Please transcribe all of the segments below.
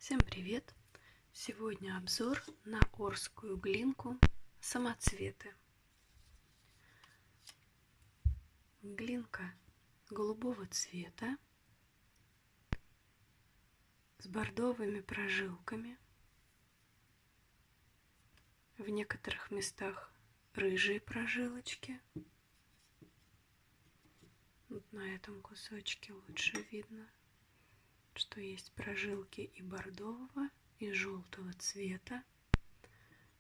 Всем привет! Сегодня обзор на орскую глинку самоцветы. Глинка голубого цвета с бордовыми прожилками. В некоторых местах рыжие прожилочки. Вот на этом кусочке лучше видно, что есть прожилки и бордового, и желтого цвета.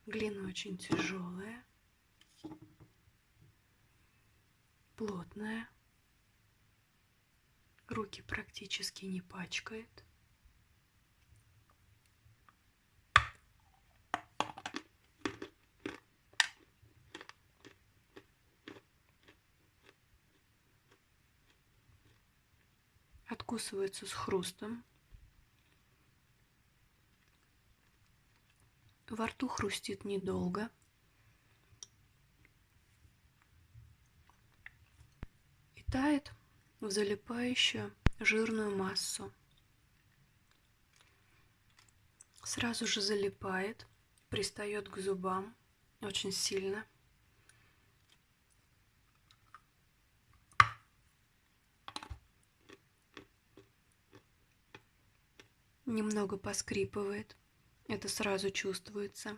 Глина очень тяжелая, плотная, руки практически не пачкает. Откусывается с хрустом. Во рту хрустит недолго. И тает в залипающую жирную массу. Сразу же залипает, пристает к зубам очень сильно. Немного поскрипывает, это сразу чувствуется.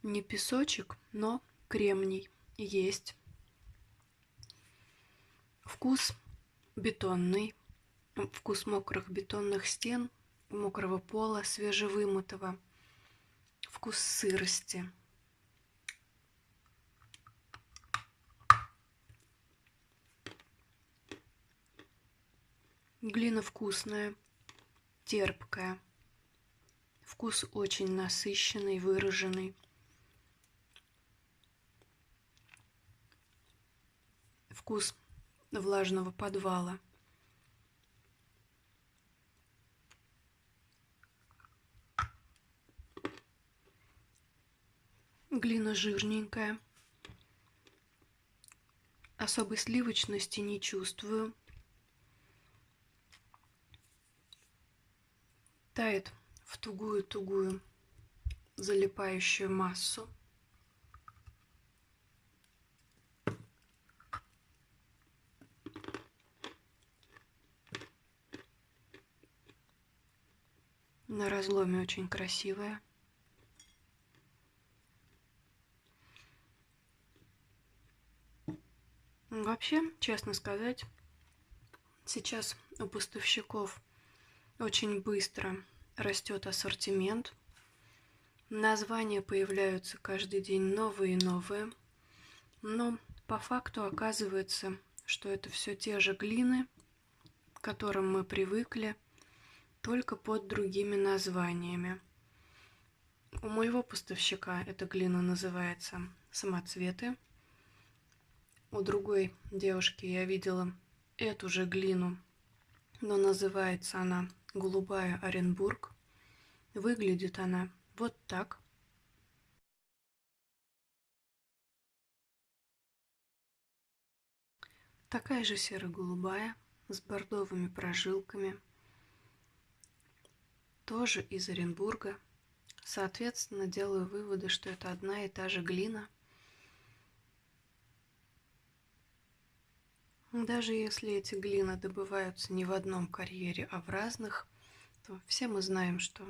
Не песочек, но кремний есть. Вкус бетонный, вкус мокрых бетонных стен, мокрого пола, свежевымытого, вкус сырости. Глина вкусная, терпкая, вкус очень насыщенный, выраженный. Вкус влажного подвала. Глина жирненькая. Особой сливочности не чувствую. Тает в тугую-тугую залипающую массу. На разломе очень красивая. Вообще, честно сказать, сейчас у поставщиков очень быстро растет ассортимент. Названия появляются каждый день новые и новые. Но по факту оказывается, что это все те же глины, к которым мы привыкли, только под другими названиями. У моего поставщика эта глина называется самоцветы. У другой девушки я видела эту же глину, но называется она голубая Оренбург. Выглядит она вот так. Такая же серо-голубая, с бордовыми прожилками. Тоже из Оренбурга. Соответственно, делаю выводы, что это одна и та же глина. Даже если эти глины добываются не в одном карьере, а в разных, то все мы знаем, что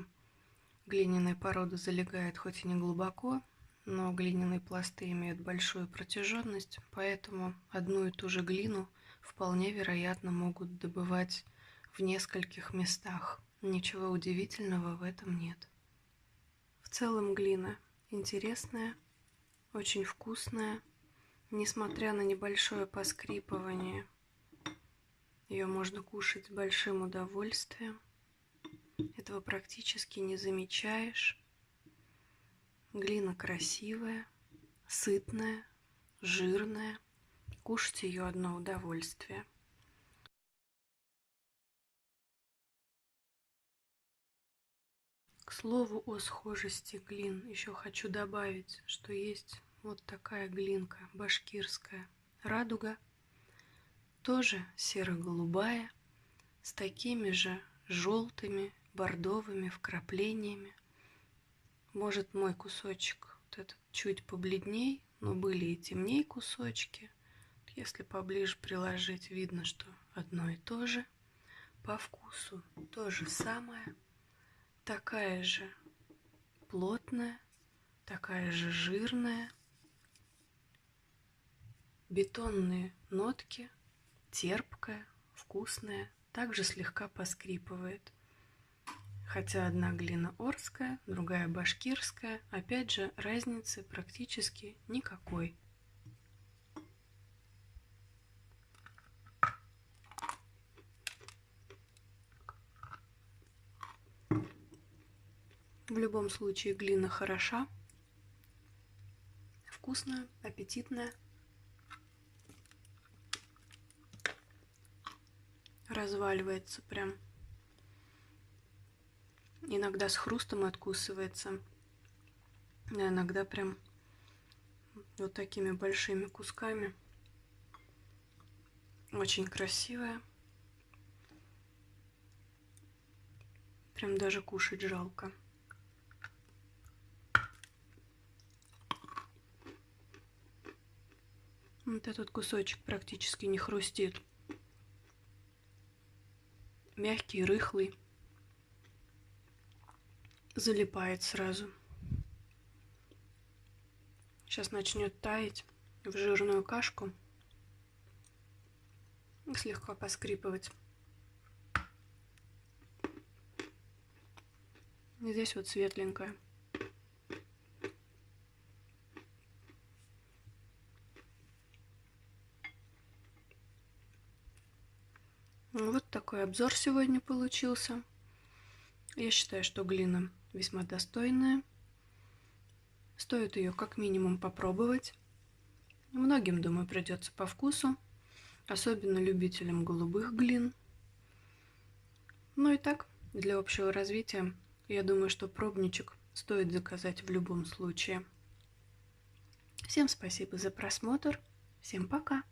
глиняная порода залегает хоть и не глубоко, но глиняные пласты имеют большую протяженность, поэтому одну и ту же глину вполне вероятно могут добывать в нескольких местах. Ничего удивительного в этом нет. В целом глина интересная, очень вкусная, несмотря на небольшое поскрипывание. Ее можно кушать с большим удовольствием. Этого практически не замечаешь. Глина красивая, сытная, жирная. Кушать ее одно удовольствие. К слову о схожести глин, еще хочу добавить, что есть вот такая глинка башкирская радуга, тоже серо-голубая, с такими же желтыми бордовыми вкраплениями. Может, мой кусочек вот этот чуть побледней, но были и темней кусочки. Если поближе приложить, видно, что одно и то же. По вкусу то же самое. Такая же плотная, такая же жирная. Бетонные нотки, терпкая, вкусная, также слегка поскрипывает. Хотя одна глина орская, другая башкирская, опять же, разницы практически никакой. В любом случае глина хороша, вкусная, аппетитная. Разваливается прям. Иногда с хрустом откусывается, а иногда прям вот такими большими кусками. Очень красивая. Прям даже кушать жалко. Вот этот кусочек практически не хрустит. Мягкий, рыхлый. Залипает сразу. Сейчас начнет таять в жирную кашку и слегка поскрипывать. И здесь вот светленькая. Вот такой обзор сегодня получился. Я считаю, что глина весьма достойная. Стоит ее как минимум попробовать. Многим, думаю, придется по вкусу. Особенно любителям голубых глин. Ну и так, для общего развития, я думаю, что пробничек стоит заказать в любом случае. Всем спасибо за просмотр. Всем пока.